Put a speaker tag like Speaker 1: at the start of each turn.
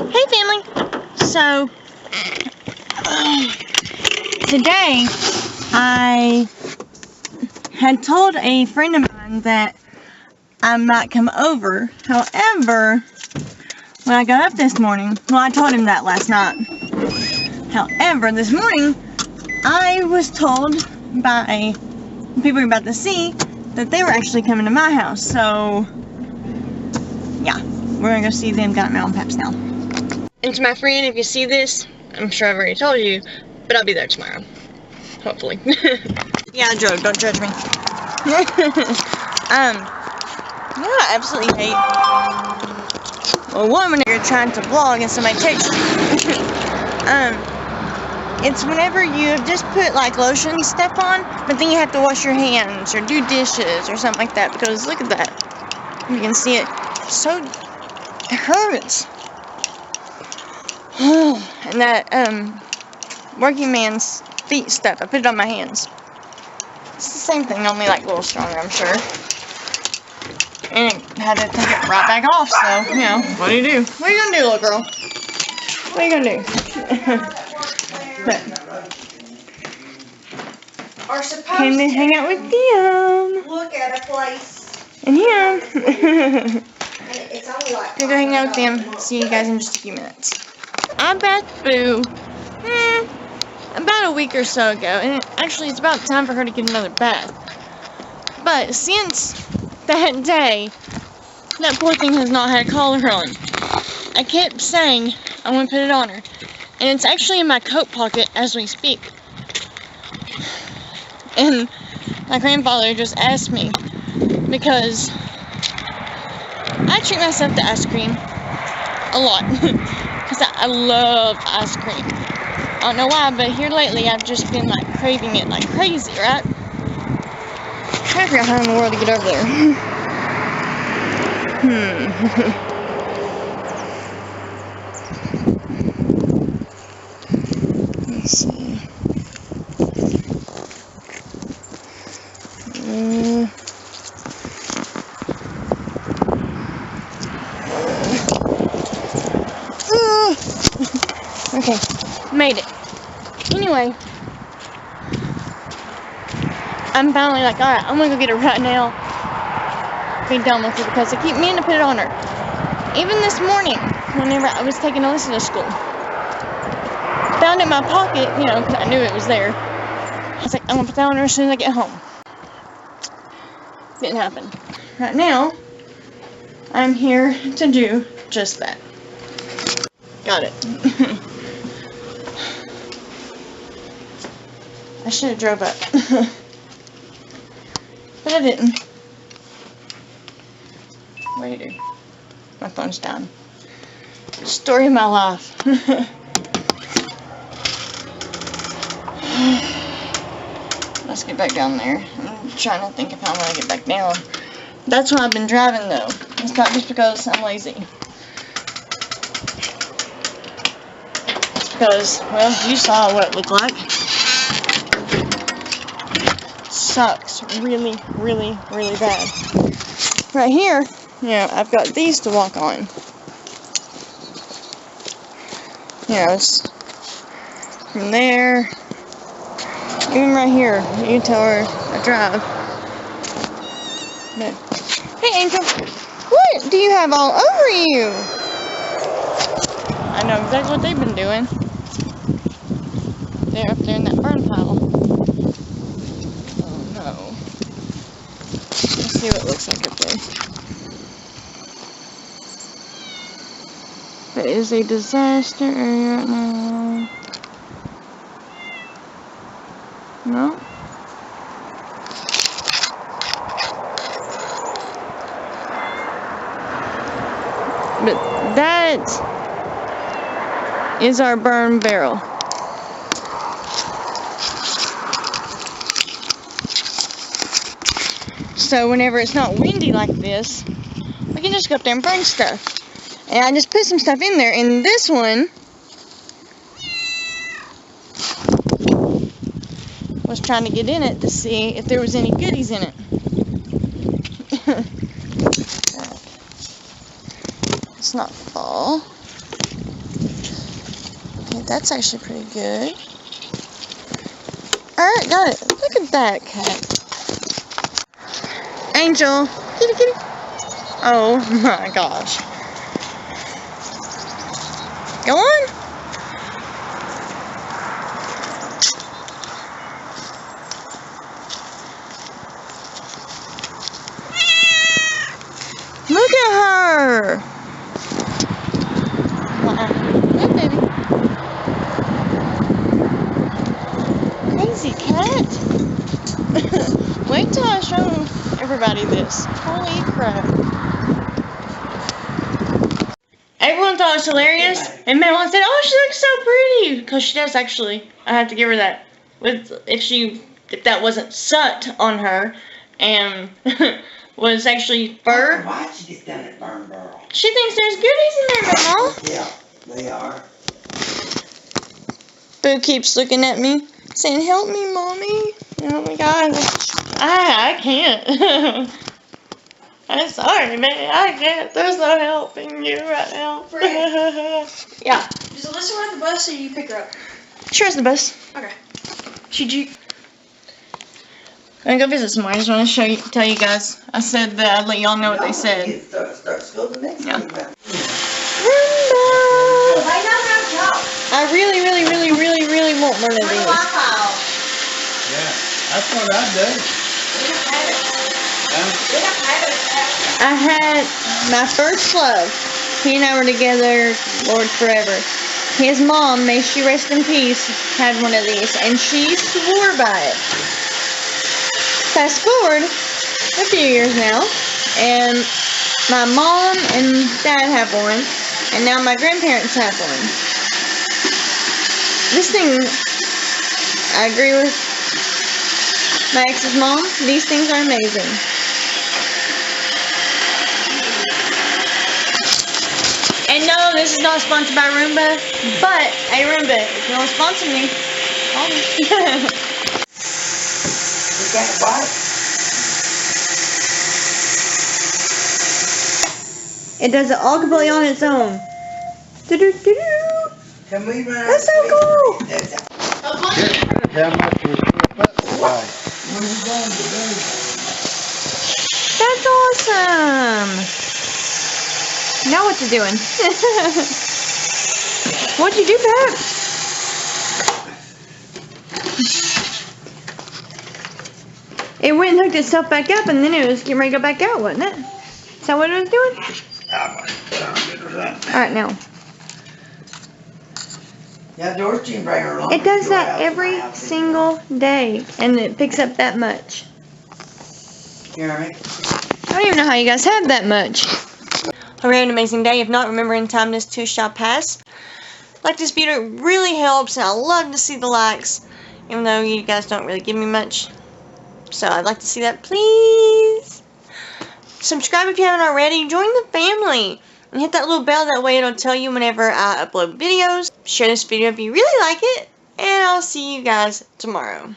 Speaker 1: Hey family! So, today I had told a friend of mine that I might come over. However, when I got up this morning, well, I told him that last night. However, this morning, I was told by people you're about to see that they were actually coming to my house. So, yeah, we're gonna go see them down at Mountain Paps now. And to my friend, if you see this, I'm sure I've already told you, but I'll be there tomorrow. Hopefully. Yeah, I joke. Don't judge me. You know what I absolutely hate? Well, one, when you're trying to vlog and somebody texts you. It's whenever you have just put like lotion and stuff on, but then you have to wash your hands or do dishes or something like that, because look at that. You can see it. So, it hurts. And that, working man's feet stuff, I put it on my hands. It's the same thing, only like a little stronger, I'm sure. And I had to take it right back off, so, you know, what do you do? What are you gonna do, little girl? What are you gonna do? But, came to hang out with them.
Speaker 2: Look at a place.
Speaker 1: And him.
Speaker 2: It's only like
Speaker 1: Gonna go hang out with them. See you guys in just a few minutes. I bathed Boo about a week or so ago, and actually it's about time for her to get another bath. But since that day, that poor thing has not had a collar on. I kept saying I want to put it on her, and it's actually in my coat pocket as we speak. And my grandfather just asked me, because I treat myself to ice cream a lot. Because I love ice cream. I don't know why, but here lately I've just been like craving it like crazy, right? I'm trying to figure out how in the world to get over there. Let's see. Okay, made it. Anyway, I'm finally like, alright, I'm gonna go get it right now. Be done with it, because I keep meaning to put it on her. Even this morning, whenever I was taking Alyssa to school, found it in my pocket, you know, because I knew it was there. I was like, I'm gonna put that on her as soon as I get home. Didn't happen. Right now, I'm here to do just that. Got it. I should have drove up. But I didn't. What do you do? My phone's down. Story of my life. Let's get back down there. I'm trying to think of how I'm going to get back down. That's why I've been driving though. It's not just because I'm lazy. It's because, well, you saw what it looked like. Sucks really, really, really bad. Right here, you know, I've got these to walk on. You know, it's from there, even right here, you can tell her I drive. But, hey Angel, what do you have all over you? I know exactly what they've been doing. They're up there in that burn pile. Let's see what it looks like up there. That is a disaster area right now. No. But that is our burn barrel. So whenever it's not windy like this, we can just go up there and burn stuff. And I just put some stuff in there, and this one was trying to get in it to see if there was any goodies in it. It's not fall. That's actually pretty good. Alright, got it. Look at that cat. Angel. Kitty, kitty. Oh my gosh. Go on. Look at her. Good baby. Crazy cat. Wait till I show everybody this. Holy crap. Everyone thought it was hilarious, and Madeline said, "Oh, she looks so pretty," because she does actually. I have to give her that. If that wasn't sucked on her, and was actually fur.
Speaker 3: Why she just done it, burn barrel?
Speaker 1: She thinks there's goodies in there, Mama.
Speaker 3: Yeah, they are.
Speaker 1: Boo keeps looking at me, saying, "Help me, Mommy." Oh my God, I can't. I'm sorry, man. I can't. There's no helping you right now. Yeah.
Speaker 2: Does Alyssa ride the bus or you pick her up?
Speaker 1: She rides the bus.
Speaker 2: Okay.
Speaker 1: I'm gonna go visit somewhere. I just want to tell you guys. I said that I'd let y'all know what they said.
Speaker 3: Start school the next
Speaker 1: Yeah.
Speaker 3: week.
Speaker 1: Roomba! I really want one of these.
Speaker 3: Yeah, that's what I do.
Speaker 1: I had my first love. He and I were together, Lord, forever. His mom, may she rest in peace, had one of these, and she swore by it. Fast forward a few years now, and my mom and dad have one, and now my grandparents have one. This thing, I agree with my ex's mom, these things are amazing. And no, this is not sponsored by Roomba, but hey Roomba, if you want to sponsor me, call me.
Speaker 3: You can't buy it.
Speaker 1: It does it all completely on its own. Do-do-do-do.
Speaker 3: Can we run?
Speaker 1: That's so cool.
Speaker 3: How much was buy? When you going today?
Speaker 1: That's awesome. Now what you doing? What'd you do, Pat? It went and hooked itself back up, and then it was getting ready to go back out, wasn't it? Is that what it was doing? Alright, now.
Speaker 3: Yeah, Dorothy can bring her along.
Speaker 1: It does that every single day, and it picks up that much.
Speaker 3: Jeremy.
Speaker 1: I don't even know how you guys have that much. Hope you had an amazing day. If not, remember in time this too shall pass. Like this video, it really helps, and I love to see the likes, even though you guys don't really give me much. So I'd like to see that, please. Subscribe if you haven't already. Join the family. And hit that little bell, that way it'll tell you whenever I upload videos. Share this video if you really like it. And I'll see you guys tomorrow.